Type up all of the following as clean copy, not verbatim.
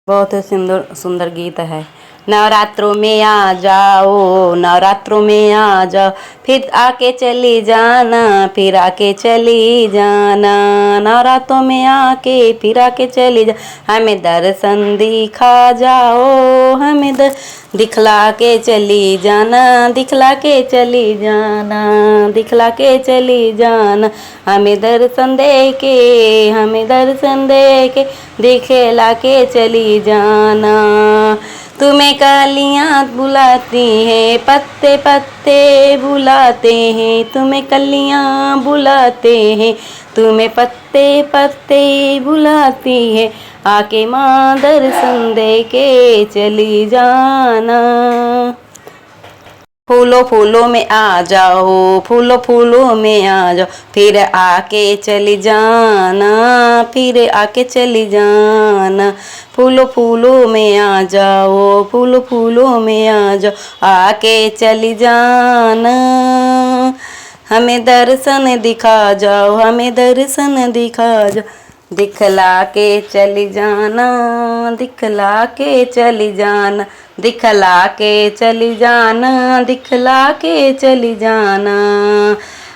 बहुत ही सुंदर सुंदर गीत है। नवरात्रों में आ जाओ, नवरात्रों में आ जाओ, फिर आके चली जाना, फिर आके चली जाना। नवरात्रों में आके फिर आके चली जा, हमें दर्शन दिखा जाओ, हमें दिखला के चली जाना, दिखला के चली जाना, दिखला के चली जाना। हमें दर्शन दे के, हमें दर्शन दे के दिखला के चली जाना। तुम्हें कलियां बुलाती हैं, पत्ते पत्ते बुलाते हैं, तुम्हें कलियां बुलाते हैं, तुम्हें पत्ते पत्ते बुलाती है। आके माँ दर्शन दे के चली जाना। फूलों फूलों में आ जाओ, फूलों फूलों में आ जाओ, फिर आके चली जाना, फिर आके चली जाना। फूलों फूलों में आ जाओ, फूलों फूलों में आ जाओ, आके चली जाना। हमें दर्शन दिखा जाओ, हमें दर्शन दिखा जाओ, दिखला के चली जाना, दिखला के चली जाना, दिखला के चली जाना, दिखला के चली जाना।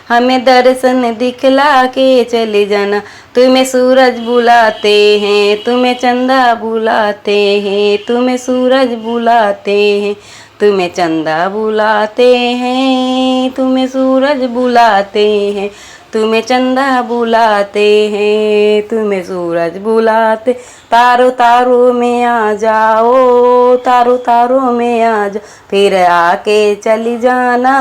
हमें दर्शन दिखला के चली जाना। तुम्हें सूरज बुलाते हैं, तुम्हें चंदा बुलाते हैं, तुम्हें सूरज बुलाते हैं, तुम्हें चंदा बुलाते हैं, तुम्हें सूरज बुलाते हैं, तुम्हें चंदा बुलाते हैं, तुम्हें सूरज बुलाते। तारों तारों में आ जाओ, तारों तारों में आ जाओ, फिर आके चली जाना,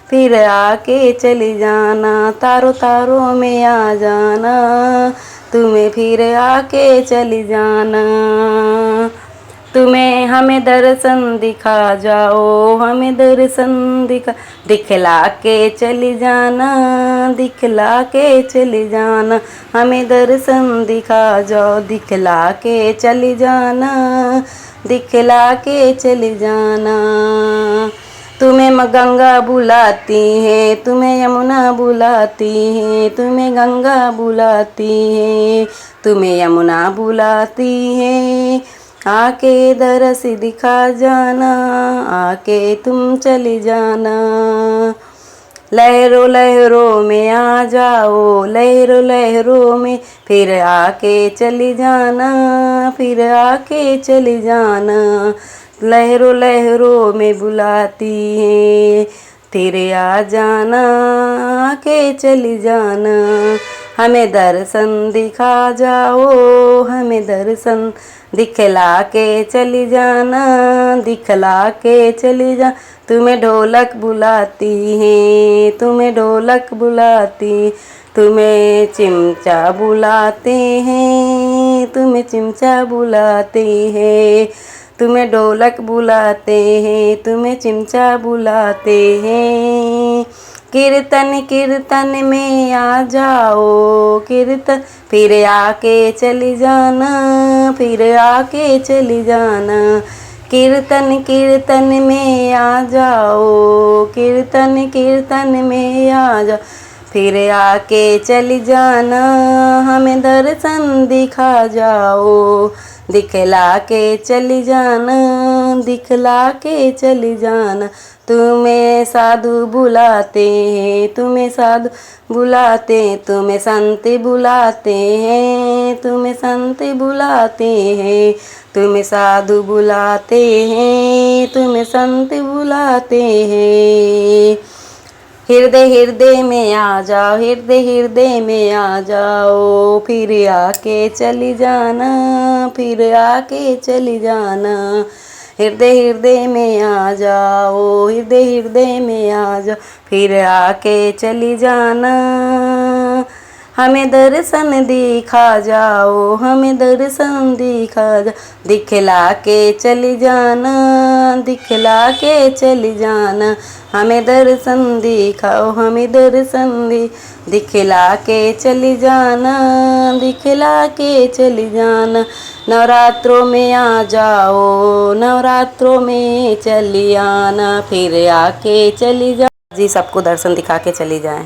फिर आके चली जाना। तारों तारों में आ जाना, तुम्हें फिर आके चली जाना। तुम्हें हमें दर्शन दिखा जाओ, हमें दर्शन दिखला के चली जाना, दिखला के चली जाना। हमें दर्शन दिखा जाओ, दिखला के चली जाना, दिखला के चली जाना। तुम्हें गंगा बुलाती है, तुम्हें यमुना बुलाती है, तुम्हें गंगा बुलाती है, तुम्हें यमुना बुलाती है। आके दरस दिखा जाना, आके तुम चली जाना। लहरों लहरों में आ जाओ, लहरों लहरों में फिर आके चली जाना, फिर आके चली जाना। लहरों लहरों में बुलाती है, फिर आ जाना, आके चली जाना। हमें दर्शन दिखा जाओ, हमें दर्शन दिखला के चली जाना, दिखला के चली जा। तुम्हें ढोलक बुलाती है, तुम्हें ढोलक बुलाती, तुम्हें चिमचा बुलाते हैं, तुम्हें चिमचा बुलाते हैं, तुम्हें ढोलक बुलाते हैं, तुम्हें चिमचा बुलाते हैं। कीर्तन कीर्तन में आ जाओ, कीर्तन फिर आके चली जाना, फिर आके चली जाना। कीर्तन कीर्तन में आ जाओ, कीर्तन कीर्तन में आ जाओ, फिर आके चली जाना। हमें दर्शन दिखा जाओ, दिखला के चली जाना, दिखला के चली जाना। तुम्हें साधु बुलाते हैं, तुम्हें साधु बुलाते, तुम्हें संत बुलाते हैं, तुम्हें संत बुलाते हैं, तुम्हें साधु बुलाते हैं, तुम्हें संत बुलाते हैं। हृदय हृदय में आ जाओ, हृदय हृदय में आ जाओ, फिर आके चली जाना, फिर आके चली जाना। हृदय हृदय में आ जाओ, हृदय हृदय में आ जाओ, फिर आके चली जाना। हमें दर्शन दिखा जाओ, हमें दर्शन दिखा जाओ, दिखला के चली जाना, दिखला के चली जाना। हमें दर्शन दिखाओ, हमें दर्शन दिखला के चली जाना, दिखला के चली जाना। नवरात्रों में आ जाओ, नवरात्रों में चली आना, फिर आके चली जा। जी सबको दर्शन दिखा के चली जाएं।